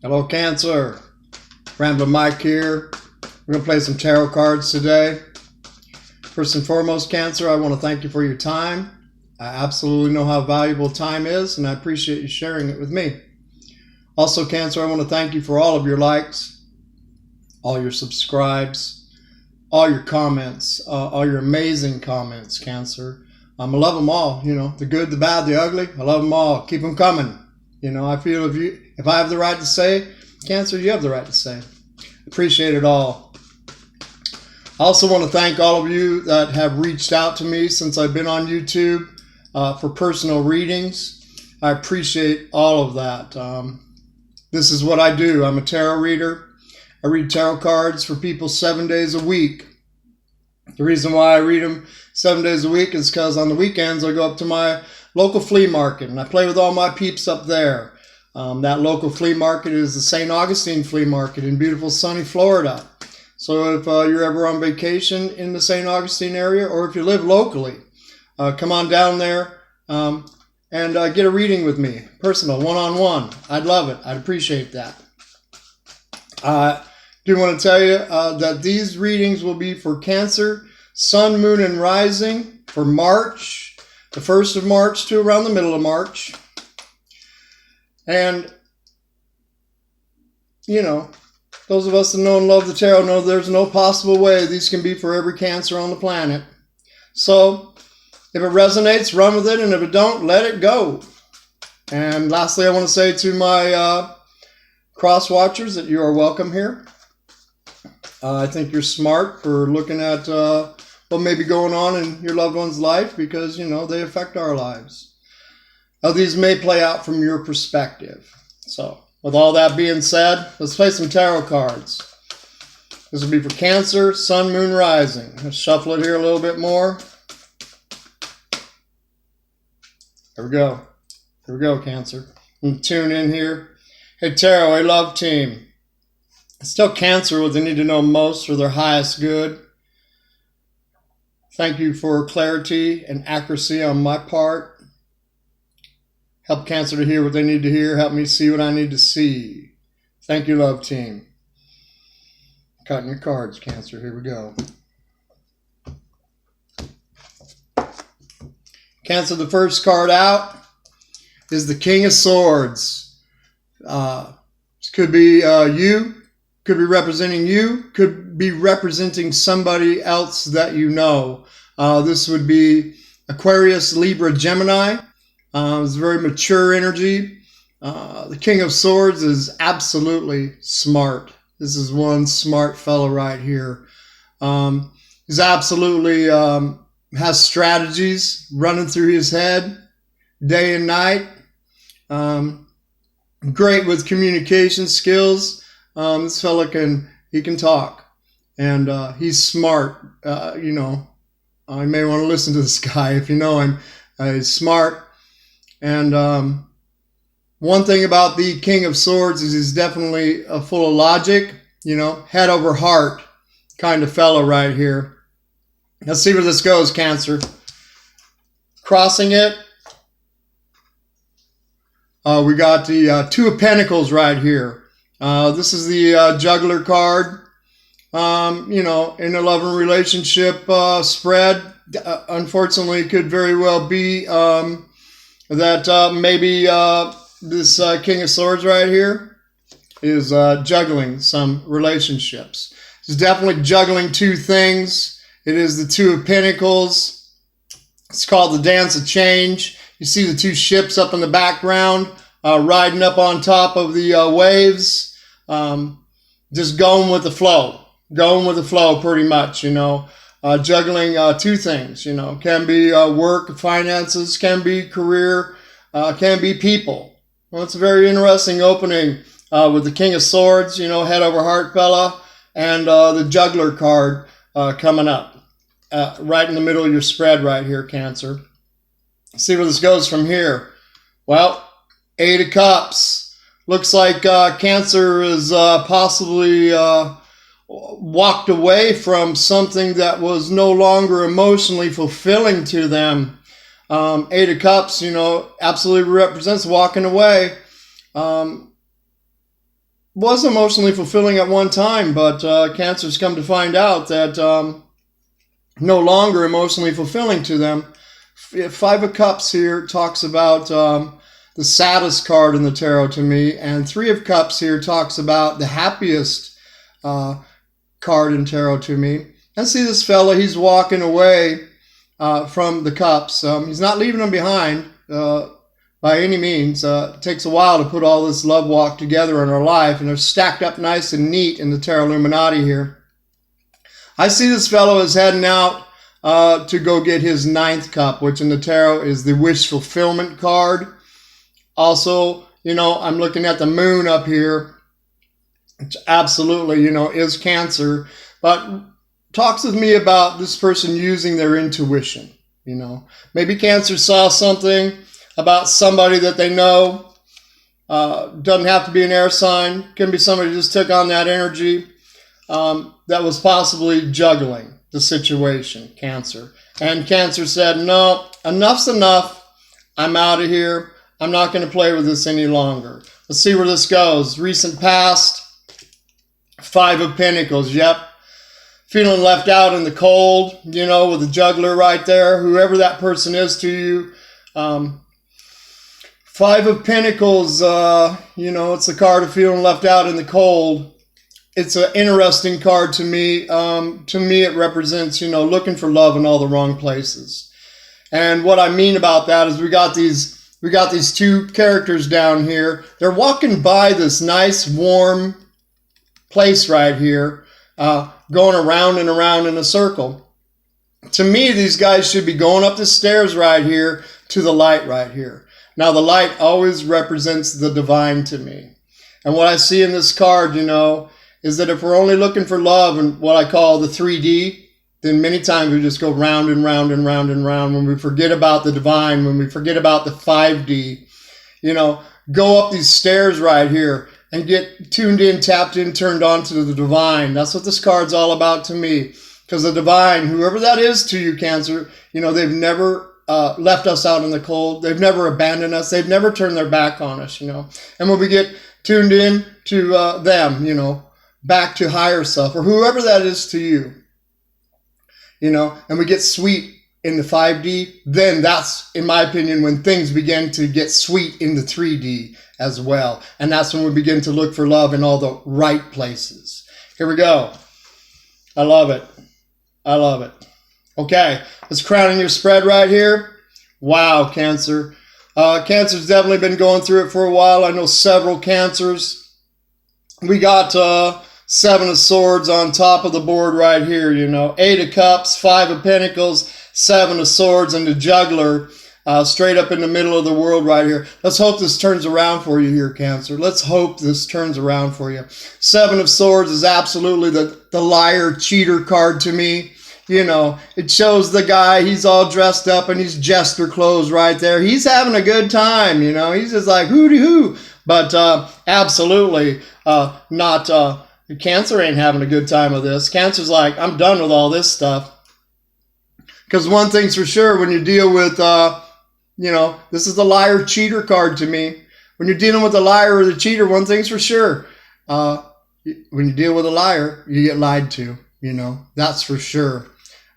Hello, Cancer. Ramblin Mike here. We're going to play some tarot cards today. First and foremost, Cancer, I want to thank you for your time. I absolutely know how valuable time is, and I appreciate you sharing it with me. Also, Cancer, I want to thank you for all of your likes, all your subscribes, all your comments, all your amazing comments, Cancer. I love them all, the good, the bad, the ugly. I love them all. Keep them coming. I feel if I have the right to say, Cancer, you have the right to say. Appreciate it all. I also want to thank all of you that have reached out to me since I've been on YouTube for personal readings. I appreciate all of that. This is what I do. I'm a tarot reader. I read tarot cards for people 7 days a week. The reason why I read them 7 days a week is because on the weekends I go up to my local flea market and I play with all my peeps up there. That local flea market is the St. Augustine Flea Market in beautiful sunny Florida. So if you're ever on vacation in the St. Augustine area, or if you live locally, come on down there and get a reading with me, personal, one-on-one. I'd love it. I'd appreciate that. I do want to tell you that these readings will be for Cancer, Sun, Moon, and Rising for March, the 1st of March to around the middle of March. And, those of us that know and love the tarot know there's no possible way these can be for every Cancer on the planet. So, if it resonates, run with it, and if it don't, let it go. And lastly, I want to say to my cross watchers that you are welcome here. I think you're smart for looking at what may be going on in your loved one's life because, they affect our lives. Now, these may play out from your perspective. So, with all that being said, let's play some tarot cards. This will be for Cancer, Sun, Moon, Rising. Let's shuffle it here a little bit more. There we go. Here we go, Cancer. Tune in here. Hey, Tarot, hey, love team. It's still Cancer what they need to know most for their highest good. Thank you for clarity and accuracy on my part. Help Cancer to hear what they need to hear. Help me see what I need to see. Thank you, love team. Cutting your cards, Cancer. Here we go. Cancer, the first card out is the King of Swords. This could be you. Could be representing you. Could be representing somebody else that you know. This would be Aquarius, Libra, Gemini. It's very mature energy. The King of Swords is absolutely smart. This is one smart fellow right here. He's absolutely has strategies running through his head day and night. Great with communication skills. This fella can talk, and he's smart. You may want to listen to this guy if you know him. He's smart. And one thing about the King of Swords is he's definitely full of logic, head over heart kind of fellow right here. Let's see where this goes, Cancer. Crossing it, we got the Two of Pentacles right here. This is the Juggler card. In a love and relationship spread, unfortunately, it could very well be that maybe this King of Swords right here is juggling some relationships. He's definitely juggling two things. It is the Two of Pentacles. It's called the Dance of Change. You see the two ships up in the background riding up on top of the waves. Just going with the flow. Going with the flow pretty much, juggling two things, can be work, finances, can be career, can be people. Well, it's a very interesting opening with the King of Swords, head over heart fella, and the Juggler card coming up right in the middle of your spread right here, Cancer. Let's see where this goes from here. Well, Eight of Cups. Looks like Cancer is possibly walked away from something that was no longer emotionally fulfilling to them. Eight of Cups, absolutely represents walking away. was emotionally fulfilling at one time, but Cancer's come to find out that no longer emotionally fulfilling to them. Five of Cups here talks about the saddest card in the tarot to me, and Three of Cups here talks about the happiest card in tarot to me. And see this fella, he's walking away from the cups. He's not leaving them behind by any means. It takes a while to put all this love walk together in our life, and they're stacked up nice and neat in the Tarot Illuminati here. I see this fellow is heading out to go get his 9th cup, which in the tarot is the wish fulfillment card. Also, you know, I'm looking at the moon up here, which absolutely, you know, is Cancer, but talks with me about this person using their intuition. You know, maybe Cancer saw something about somebody that they know. Doesn't have to be an air sign. Can be somebody who just took on that energy that was possibly juggling the situation, Cancer. And Cancer said, no, enough's enough. I'm out of here. I'm not going to play with this any longer. Let's see where this goes. Recent past, 5 of Pentacles. Yep. Feeling left out in the cold, you know, with the juggler right there, whoever that person is to you. 5 of Pentacles, you know, it's a card of feeling left out in the cold. It's an interesting card to me. To me, it represents, you know, looking for love in all the wrong places. And what I mean about that is we got these 2 characters down here. They're walking by this nice, warm place right here, going around and around in a circle. To me, these guys should be going up the stairs right here to the light right here. Now, the light always represents the divine to me. And what I see in this card, you know, is that if we're only looking for love and what I call the 3D, then many times we just go round and round and round and round when we forget about the divine, when we forget about the 5D. You know, go up these stairs right here and get tuned in, tapped in, turned on to the divine. That's what this card's all about to me. Because the divine, whoever that is to you, Cancer, you know, they've never left us out in the cold. They've never abandoned us. They've never turned their back on us, you know. And when we get tuned in to them, you know, back to higher self, or whoever that is to you, you know, and we get sweet in the 5D, then that's, in my opinion, when things begin to get sweet in the 3D as well. And that's when we begin to look for love in all the right places. Here we go. I love it. I love it. Okay, let's crown in your spread right here. Wow, Cancer. Cancer's definitely been going through it for a while. I know several Cancers. We got 7 of Swords on top of the board right here, you know. 8 of Cups, 5 of Pentacles, 7 of Swords, and the Juggler straight up in the middle of the world right here. Let's hope this turns around for you here, Cancer. Let's hope this turns around for you. 7 of Swords is absolutely the liar, cheater card to me. You know, it shows the guy, he's all dressed up in his jester clothes right there. He's having a good time, you know. He's just like, hooty-hoo. But absolutely not... Cancer ain't having a good time with this. Cancer's like, I'm done with all this stuff. Because one thing's for sure, when you deal with, you know, this is the liar cheater card to me. When you're dealing with the liar or the cheater, one thing's for sure. When you deal with a liar, you get lied to, you know. That's for sure.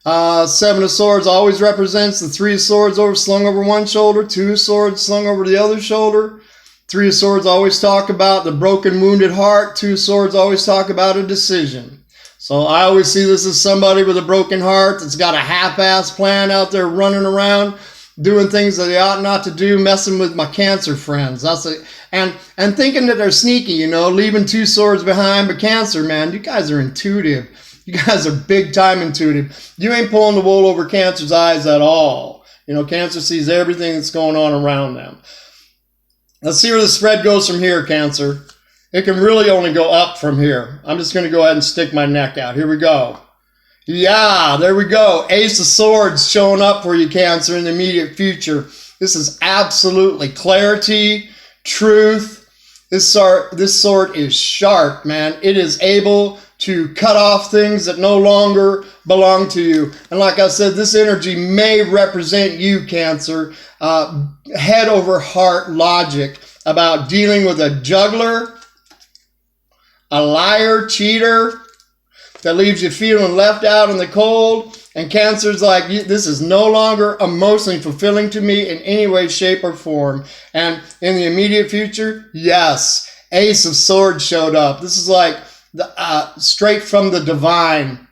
7 of Swords always represents the 3 of Swords slung over one shoulder, 2 of Swords slung over the other shoulder. 3 of Swords always talk about the broken, wounded heart. 2 of Swords always talk about a decision. So I always see this as somebody with a broken heart that's got a half-ass plan out there running around, doing things that they ought not to do, messing with my Cancer friends. That's it. And thinking that they're sneaky, you know, leaving 2 swords behind. But Cancer, man, you guys are intuitive. You guys are big-time intuitive. You ain't pulling the wool over Cancer's eyes at all. You know, Cancer sees everything that's going on around them. Let's see where the spread goes from here, Cancer. It can really only go up from here. I'm just going to go ahead and stick my neck out. Here we go. Yeah, there we go. Ace of Swords showing up for you, Cancer, in the immediate future. This is absolutely clarity, truth. This sword is sharp, man. It is able to cut off things that no longer belong to you. And like I said, this energy may represent you, Cancer. Head over heart logic about dealing with a juggler a liar, cheater, that leaves you feeling left out in the cold. And Cancer's like, this is no longer emotionally fulfilling to me in any way, shape, or form. And in the immediate future, yes, Ace of Swords showed up. This is like straight from the divine.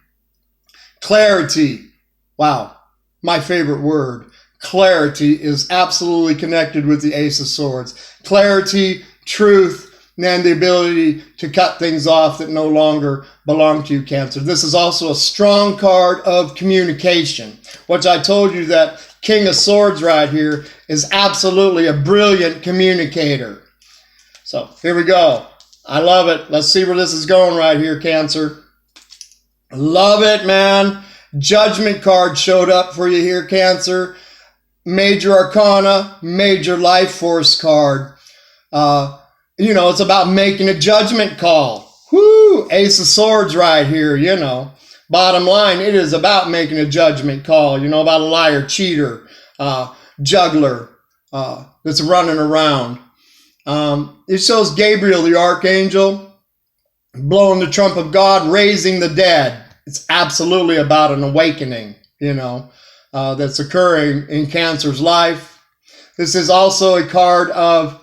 Clarity. Wow, my favorite word. Clarity is absolutely connected with the Ace of Swords. Clarity, truth, and the ability to cut things off that no longer belong to you, Cancer. This is also a strong card of communication, which I told you that King of Swords right here is absolutely a brilliant communicator. So here we go. I love it. Let's see where this is going right here, Cancer. Love it, man. Judgment card showed up for you here, Cancer. Major Arcana, Major Life Force card. You know, it's about making a judgment call. Whoo! Ace of Swords right here, you know. Bottom line, it is about making a judgment call, you know, about a liar, cheater, juggler that's running around. It shows Gabriel, the archangel, blowing the trump of God, raising the dead. It's absolutely about an awakening, you know, that's occurring in Cancer's life. This is also a card of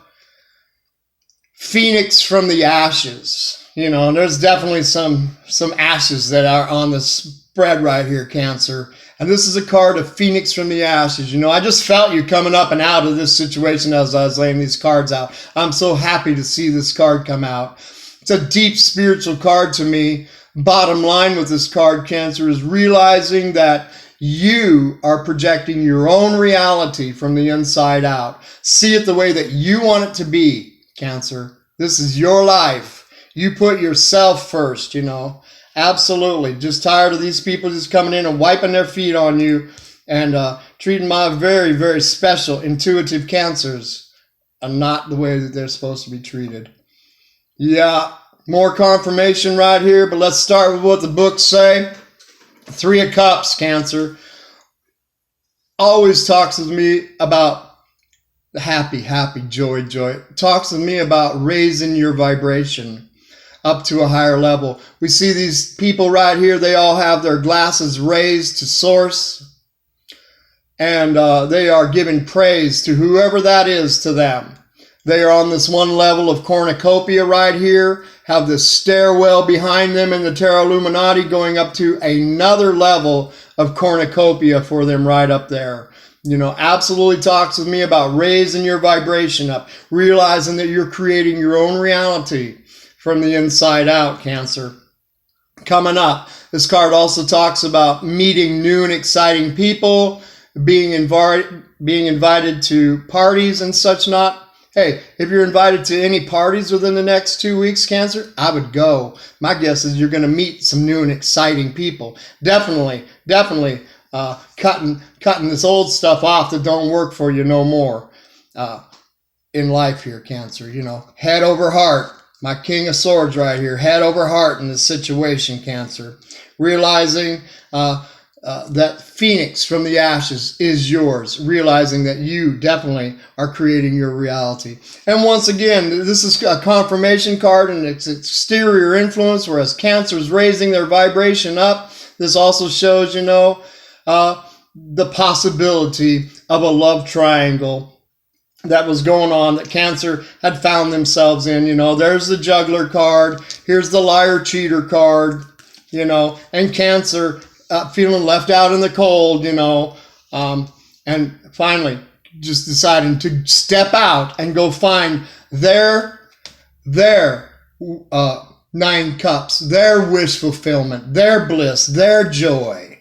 Phoenix from the ashes, you know, and there's definitely some ashes that are on the spread right here, Cancer. And this is a card of Phoenix from the ashes. You know, I just felt you coming up and out of this situation as I was laying these cards out. I'm so happy to see this card come out. It's a deep spiritual card to me. Bottom line with this card, Cancer, is realizing that you are projecting your own reality from the inside out. See it the way that you want it to be. Cancer, this is your life. You put yourself first, you know. Absolutely. Just tired of these people just coming in and wiping their feet on you and treating my very, very special intuitive Cancers not the way that they're supposed to be treated. Yeah, more confirmation right here, but let's start with what the books say. Three of Cups, Cancer, always talks with me about happy, joy. Talks to me about raising your vibration up to a higher level. We see these people right here, they all have their glasses raised to source, and they are giving praise to whoever that is to them. They are on this one level of cornucopia right here, have this stairwell behind them in the Tarot Illuminati going up to another level of cornucopia for them right up there. You know, absolutely talks with me about raising your vibration up, realizing that you're creating your own reality from the inside out, Cancer. Coming up, this card also talks about meeting new and exciting people, being invited to parties and such not. Hey, if you're invited to any parties within the next 2 weeks, Cancer, I would go. My guess is you're going to meet some new and exciting people. Definitely cutting this old stuff off that don't work for you no more in life here, Cancer. You know, head over heart. My King of Swords right here, head over heart in this situation, Cancer. Realizing that Phoenix from the ashes is yours. Realizing that you definitely are creating your reality. And once again, this is a confirmation card and it's exterior influence, whereas Cancer is raising their vibration up. This also shows, you know, the possibility of a love triangle that was going on that Cancer had found themselves in. You know, there's the juggler card, here's the liar cheater card, you know, and Cancer feeling left out in the cold, you know, and finally just deciding to step out and go find their 9 cups, their wish fulfillment, their bliss, their joy.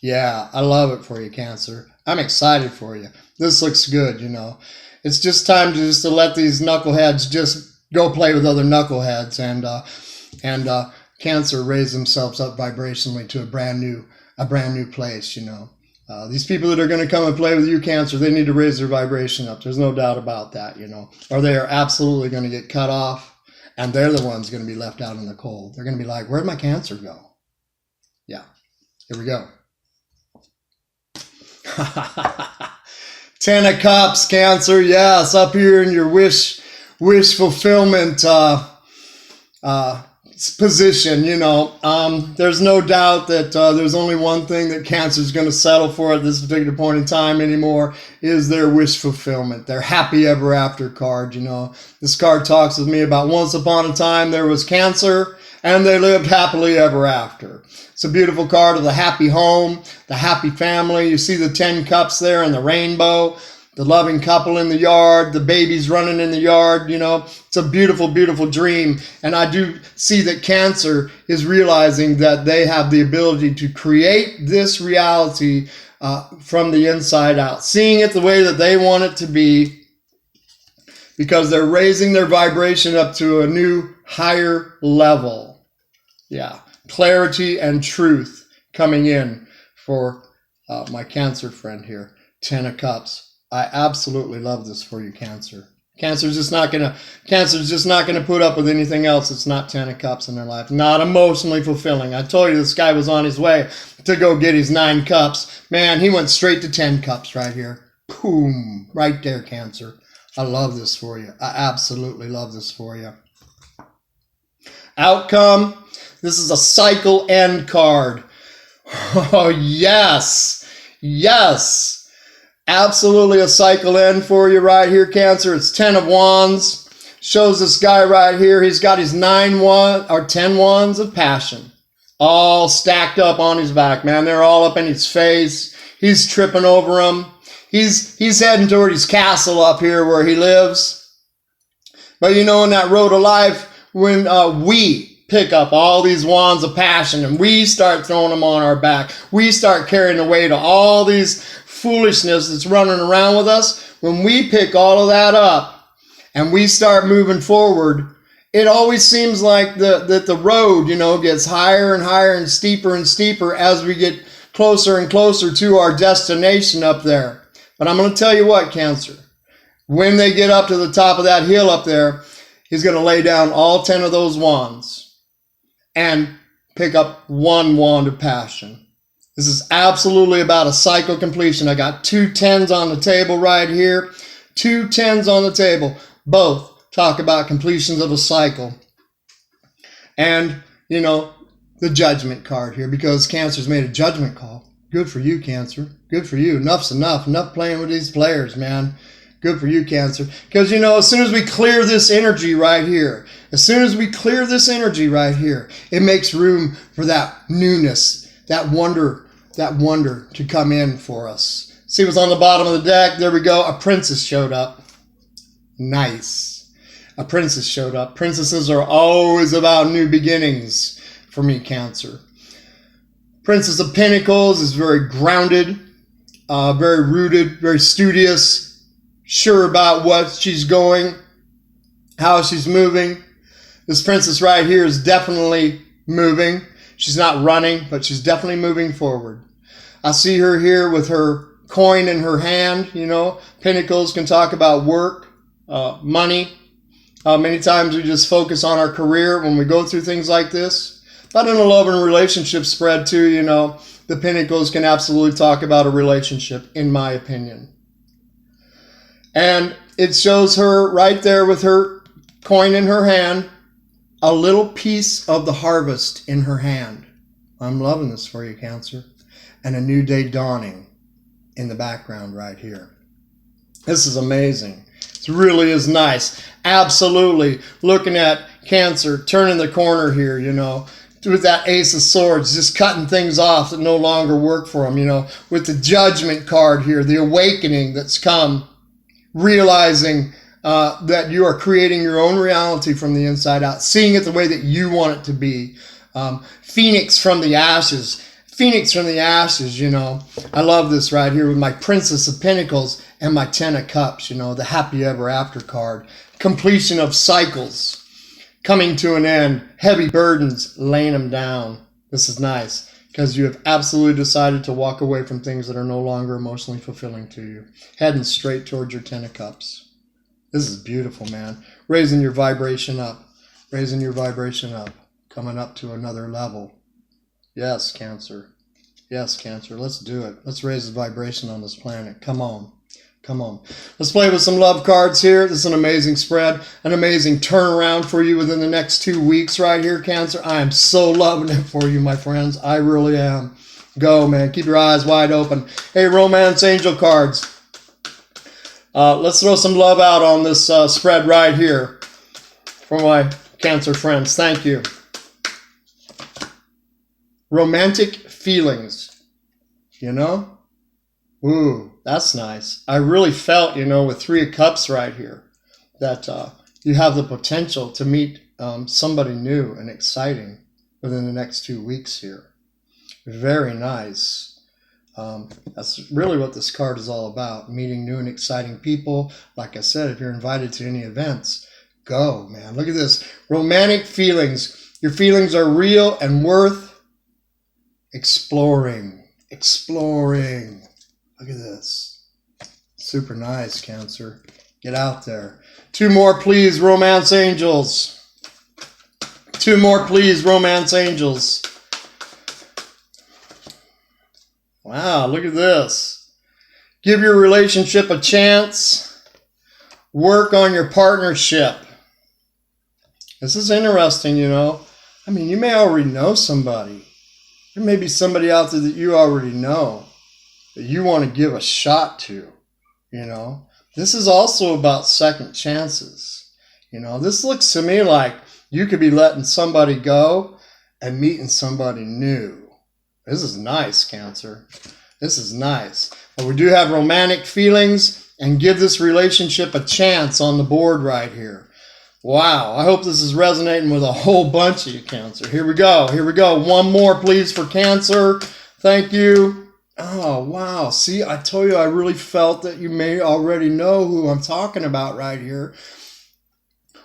Yeah, I love it for you, Cancer. I'm excited for you. This looks good, you know. It's just time to let these knuckleheads just go play with other knuckleheads and Cancer raise themselves up vibrationally to a brand new place, you know. These people that are going to come and play with you, Cancer, they need to raise their vibration up. There's no doubt about that, you know. Or they are absolutely going to get cut off, and they're the ones going to be left out in the cold. They're going to be like, where'd my Cancer go? Yeah, here we go. 10 of Cups, Cancer. Yes, up here in your wish fulfillment position, there's no doubt that there's only one thing that Cancer is going to settle for at this particular point in time anymore is their wish fulfillment, their happy ever after card. This card talks with me about once upon a time there was Cancer and they lived happily ever after. It's a beautiful card of the happy home, the happy family. You see the 10 cups there and the rainbow, the loving couple in the yard, the babies running in the yard. It's a beautiful, beautiful dream. And I do see that Cancer is realizing that they have the ability to create this reality from the inside out, seeing it the way that they want it to be, because they're raising their vibration up to a new, higher level. Yeah, clarity and truth coming in for my Cancer friend here. 10 of Cups. I absolutely love this for you, Cancer. Cancer's just not gonna put up with anything else. It's not 10 of Cups in their life. Not emotionally fulfilling. I told you this guy was on his way to go get his 9 cups. Man, he went straight to 10 cups right here. Boom, right there, Cancer. I love this for you. I absolutely love this for you. Outcome. This is a cycle end card. Oh, yes. Yes. Absolutely a cycle end for you right here, Cancer. It's 10 of Wands. Shows this guy right here. He's got his 10 wands of passion all stacked up on his back, man. They're all up in his face. He's tripping over them. He's heading toward his castle up here where he lives. But in that road of life, when we pick up all these wands of passion and we start throwing them on our back, we start carrying the weight of all these foolishness that's running around with us. When we pick all of that up and we start moving forward, it always seems like that the road, gets higher and higher and steeper as we get closer and closer to our destination up there. But I'm going to tell you what, Cancer, when they get up to the top of that hill up there, he's going to lay down all 10 of those wands and pick up one wand of passion. This is absolutely about a cycle completion. I got 2 10s on the table right here. 2 10s on the table. Both talk about completions of a cycle. And, the judgment card here, because Cancer's made a judgment call. Good for you, Cancer. Good for you. Enough's enough. Enough playing with these players, man. Good for you, Cancer. Because, as soon as we clear this energy right here, it makes room for that newness, that wonder to come in for us. See what's on the bottom of the deck? There we go. A princess showed up. Nice. A princess showed up. Princesses are always about new beginnings for me, Cancer. Princess of Pentacles is very grounded, very rooted, very studious, sure about what she's going, how she's moving. This princess right here is definitely moving. She's not running, but she's definitely moving forward. I see her here with her coin in her hand. Pentacles can talk about work, money. Many times we just focus on our career when we go through things like this. But in a love and relationship spread too, the Pentacles can absolutely talk about a relationship, in my opinion. And it shows her right there with her coin in her hand, a little piece of the harvest in her hand. I'm loving this for you, Cancer. And a new day dawning in the background right here. This is amazing. It really is nice. Absolutely. Looking at Cancer, turning the corner here, with that Ace of Swords, just cutting things off that no longer work for him, with the Judgment card here, the awakening that's come, realizing that you are creating your own reality from the inside out, seeing it the way that you want it to be. Phoenix from the ashes. I love this right here with my Princess of Pentacles and my 10 of Cups, the happy ever after card. Completion of cycles, coming to an end, heavy burdens, laying them down. This is nice because you have absolutely decided to walk away from things that are no longer emotionally fulfilling to you, heading straight towards your 10 of Cups. This is beautiful, man. Raising your vibration up, coming up to another level. Yes, Cancer. Let's do it. Let's raise the vibration on this planet. Come on. Come on. Let's play with some love cards here. This is an amazing spread, an amazing turnaround for you within the next 2 weeks right here, Cancer. I am so loving it for you, my friends. I really am. Go, man. Keep your eyes wide open. Hey, Romance Angel cards. Let's throw some love out on this spread right here for my Cancer friends. Thank you. Romantic feelings. You know? Ooh, that's nice. I really felt, with 3 of Cups right here, that you have the potential to meet somebody new and exciting within the next 2 weeks here. Very nice. That's really what this card is all about, meeting new and exciting people. Like I said, if you're invited to any events, go, man. Look at this. Romantic feelings. Your feelings are real and worth exploring. Exploring. Look at this. Super nice, Cancer. Get out there. 2 more, please, Romance Angels. 2 more, please, Romance Angels. Wow, look at this. Give your relationship a chance. Work on your partnership. This is interesting, I mean, you may already know somebody. There may be somebody out there that you already know that you want to give a shot to, This is also about second chances. This looks to me like you could be letting somebody go and meeting somebody new. This is nice, Cancer. This is nice. But we do have romantic feelings, and give this relationship a chance on the board right here. Wow, I hope this is resonating with a whole bunch of you, Cancer. Here we go. Here we go. 1 more, please, for Cancer. Thank you. Oh, wow. See, I told you I really felt that you may already know who I'm talking about right here.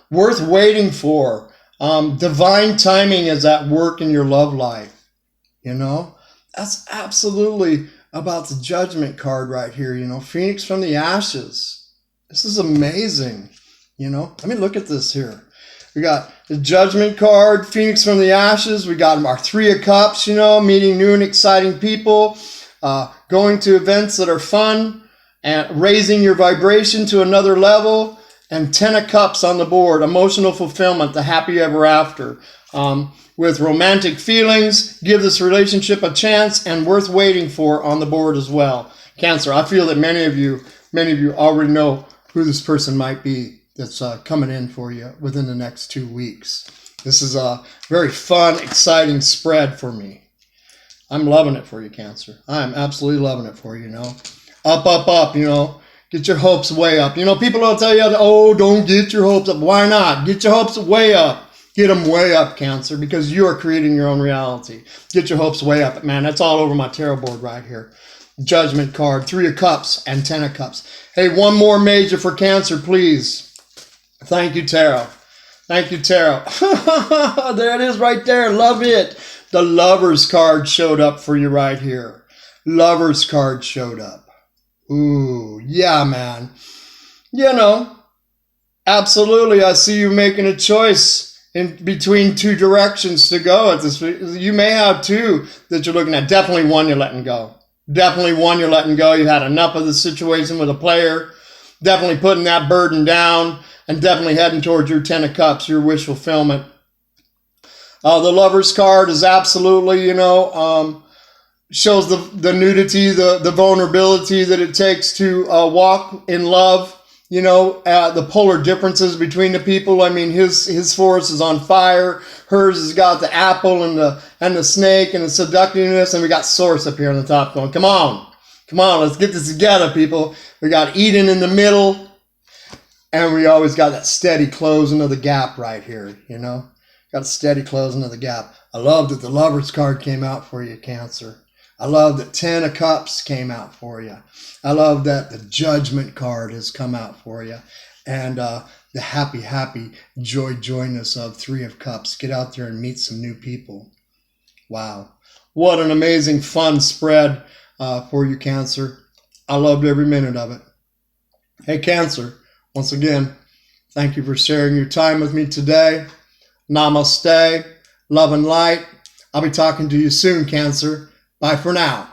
Worth waiting for. Divine timing is at work in your love life. That's absolutely about the Judgment card right here. Phoenix from the ashes. This is amazing. Let me look at this here. We got the Judgment card, Phoenix from the ashes. We got our 3 of Cups, meeting new and exciting people, going to events that are fun, and raising your vibration to another level, and 10 of Cups on the board, emotional fulfillment, the happy ever after. With romantic feelings, give this relationship a chance, and worth waiting for on the board as well. Cancer, I feel that many of you already know who this person might be that's coming in for you within the next 2 weeks. This is a very fun, exciting spread for me. I'm loving it for you, Cancer. I am absolutely loving it for you, Up, up, up, Get your hopes way up. People will tell you, oh, don't get your hopes up. Why not? Get your hopes way up. Get them way up, Cancer, because you are creating your own reality. Get your hopes way up. Man, that's all over my tarot board right here. Judgment card, 3 of Cups, and 10 of Cups. Hey, 1 more major for Cancer, please. Thank you, Tarot. Thank you, Tarot. There it is right there. Love it. The Lovers card showed up for you right here. Lovers card showed up. Ooh, yeah, man. Absolutely, I see you making a choice in between 2 directions to go at this. You may have 2 that you're looking at. Definitely 1 you're letting go. Definitely 1 you're letting go. You had enough of the situation with a player. Definitely putting that burden down, and definitely heading towards your 10 of Cups, your wish fulfillment. The Lovers card is absolutely, shows the nudity, the vulnerability that it takes to walk in love. The polar differences between the people. I mean, his forest is on fire. Hers has got the apple and the snake and the seductiveness, and we got Source up here on the top going, come on, let's get this together, people. We got Eden in the middle, and we always got that steady closing of the gap right here, Got a steady closing of the gap. I love that the Lovers card came out for you, Cancer. I love that 10 of Cups came out for you. I love that the Judgment card has come out for you. And the happy, joyness of 3 of Cups. Get out there and meet some new people. Wow. What an amazing, fun spread for you, Cancer. I loved every minute of it. Hey, Cancer, once again, thank you for sharing your time with me today. Namaste. Love and light. I'll be talking to you soon, Cancer. Bye for now.